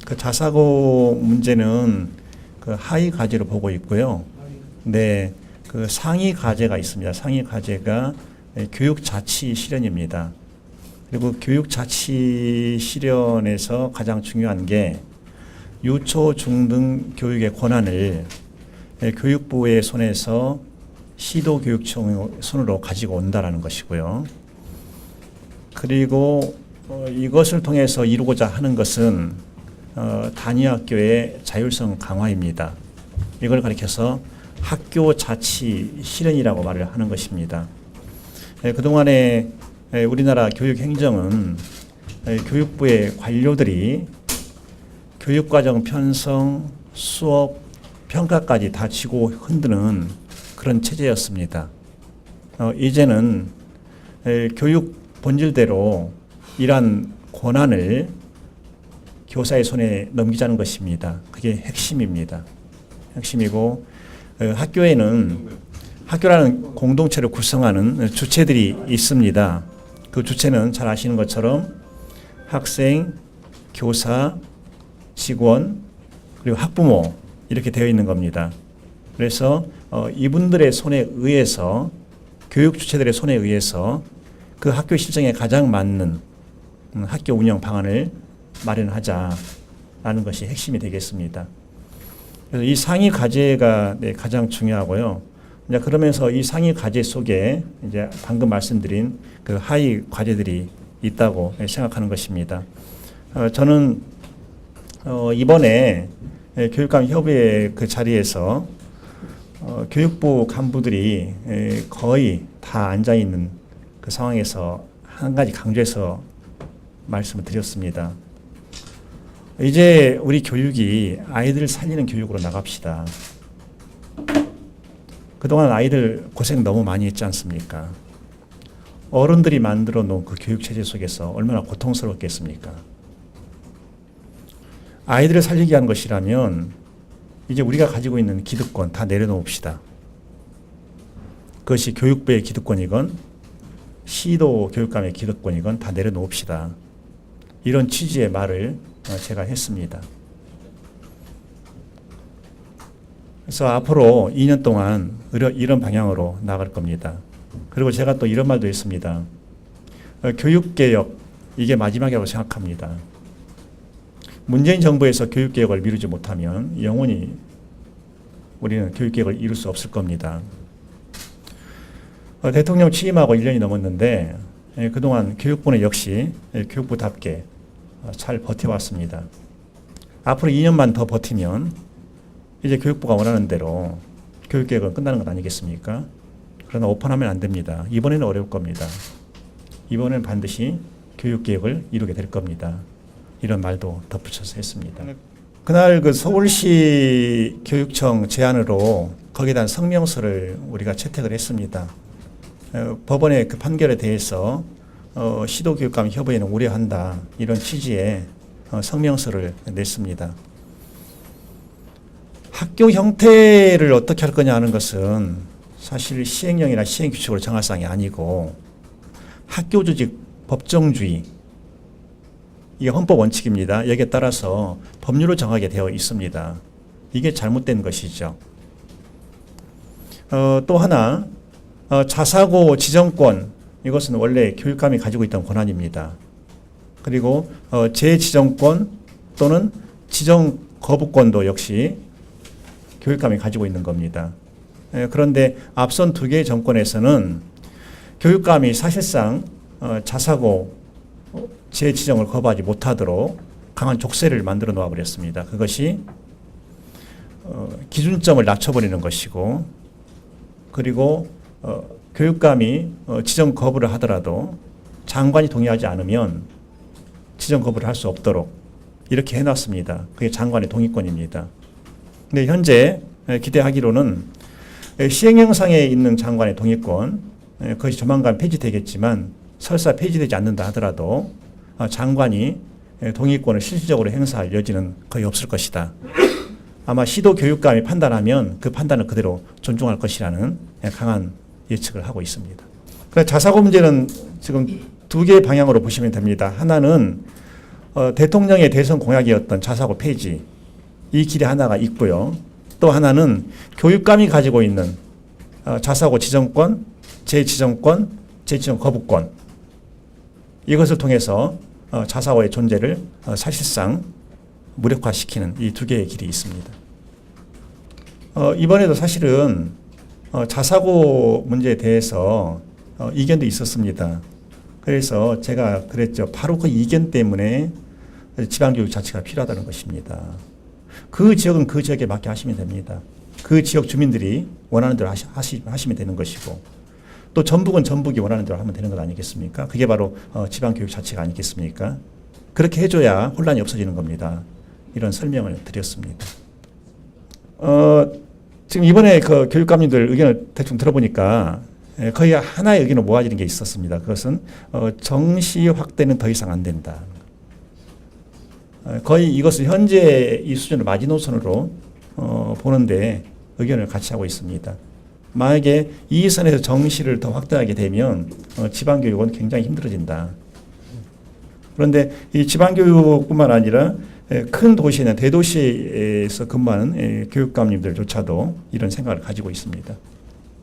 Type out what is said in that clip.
그 자사고 문제는 그 하위 과제로 보고 있고요. 네, 그 상위 과제가 있습니다. 상위 과제가 교육자치 실현입니다. 그리고 교육자치 실현에서 가장 중요한 게 유초, 중등 교육의 권한을 교육부의 손에서 시도교육청 손으로 가지고 온다라는 것이고요. 그리고 이것을 통해서 이루고자 하는 것은 단위학교의 자율성 강화입니다. 이걸 가리켜서 학교 자치 실현이라고 말을 하는 것입니다. 그동안에 우리나라 교육행정은 교육부의 관료들이 교육과정 편성, 수업, 평가까지 다 쥐고 흔드는 그런 체제였습니다. 이제는 교육 본질대로 이러한 권한을 교사의 손에 넘기자는 것입니다. 그게 핵심입니다. 핵심이고 학교에는 학교라는 공동체를 구성하는 주체들이 있습니다. 그 주체는 잘 아시는 것처럼 학생, 교사, 직원, 그리고 학부모 이렇게 되어 있는 겁니다. 그래서 이분들의 손에 의해서 교육 주체들의 손에 의해서 그 학교 실정에 가장 맞는 학교 운영 방안을 마련하자라는 것이 핵심이 되겠습니다. 그래서 이 상위 과제가 가장 중요하고요. 이제 그러면서 이 상위 과제 속에 이제 방금 말씀드린 그 하위 과제들이 있다고 생각하는 것입니다. 저는 이번에 교육감 협의회 그 자리에서 교육부 간부들이 거의 다 앉아 있는 그 상황에서 한 가지 강조해서 말씀을 드렸습니다. 이제 우리 교육이 아이들을 살리는 교육으로 나갑시다. 그동안 아이들 고생 너무 많이 했지 않습니까? 어른들이 만들어 놓은 그 교육체제 속에서 얼마나 고통스럽겠습니까? 아이들을 살리게 하는 것이라면 이제 우리가 가지고 있는 기득권 다 내려놓읍시다. 그것이 교육부의 기득권이건 시도 교육감의 기득권이건 다 내려놓읍시다. 이런 취지의 말을 제가 했습니다. 그래서 앞으로 2년 동안 이런 방향으로 나갈 겁니다. 그리고 제가 또 이런 말도 했습니다. 교육개혁, 이게 마지막이라고 생각합니다. 문재인 정부에서 교육개혁을 미루지 못하면 영원히 우리는 교육개혁을 이룰 수 없을 겁니다. 대통령 취임하고 1년이 넘었는데 그동안 교육부는 역시 교육부답게 잘 버텨왔습니다. 앞으로 2년만 더 버티면 이제 교육부가 원하는 대로 교육개혁은 끝나는 것 아니겠습니까? 그러나 오판하면 안 됩니다. 이번에는 어려울 겁니다. 이번에는 반드시 교육개혁을 이루게 될 겁니다. 이런 말도 덧붙여서 했습니다. 그날 그 서울시 교육청 제안으로 거기에 대한 성명서를 우리가 채택을 했습니다. 법원의 그 판결에 대해서 시도교육감 협의회는 우려한다. 이런 취지의 성명서를 냈습니다. 학교 형태를 어떻게 할 거냐 하는 것은 사실 시행령이나 시행규칙으로 정할 사항이 아니고 학교 조직 법정주의, 이게 헌법 원칙입니다. 여기에 따라서 법률로 정하게 되어 있습니다. 이게 잘못된 것이죠. 또 하나, 자사고 지정권, 이것은 원래 교육감이 가지고 있던 권한입니다. 그리고 재지정권 또는 지정 거부권도 역시 교육감이 가지고 있는 겁니다. 그런데 앞선 두 개의 정권에서는 교육감이 사실상 자사고 재지정을 거부하지 못하도록 강한 족쇄를 만들어 놓아 버렸습니다. 그것이 기준점을 낮춰버리는 것이고, 그리고 교육감이 지정 거부를 하더라도 장관이 동의하지 않으면 지정 거부를 할 수 없도록 이렇게 해놨습니다. 그게 장관의 동의권입니다. 근데 현재 기대하기로는 시행령상에 있는 장관의 동의권, 그것이 조만간 폐지되겠지만 설사 폐지되지 않는다 하더라도 장관이 동의권을 실질적으로 행사할 여지는 거의 없을 것이다. 아마 시도교육감이 판단하면 그 판단을 그대로 존중할 것이라는 강한 예측을 하고 있습니다. 자사고 문제는 지금 두 개의 방향으로 보시면 됩니다. 하나는 대통령의 대선 공약이었던 자사고 폐지 이 길이 하나가 있고요. 또 하나는 교육감이 가지고 있는 자사고 지정권, 재지정권, 재지정 거부권 이것을 통해서 자사고의 존재를 사실상 무력화시키는 이 두 개의 길이 있습니다. 이번에도 사실은 자사고 문제에 대해서 이견도 있었습니다. 그래서 제가 그랬죠. 바로 그 이견 때문에 지방교육 자체가 필요하다는 것입니다. 그 지역은 그 지역에 맞게 하시면 됩니다. 그 지역 주민들이 원하는 대로 하시면 되는 것이고 또 전북은 전북이 원하는 대로 하면 되는 것 아니겠습니까? 그게 바로 지방교육 자체가 아니겠습니까? 그렇게 해줘야 혼란이 없어지는 겁니다. 이런 설명을 드렸습니다. 지금 이번에 그 교육감님들 의견을 대충 들어보니까 거의 하나의 의견으로 모아지는 게 있었습니다. 그것은 정시 확대는 더 이상 안 된다. 거의 이것을 현재 이 수준을 마지노선으로 보는데 의견을 같이 하고 있습니다. 만약에 이 선에서 정시를 더 확대하게 되면 지방교육은 굉장히 힘들어진다. 그런데 이 지방교육뿐만 아니라 큰 도시나 대도시에서 근무하는 교육감님들조차도 이런 생각을 가지고 있습니다.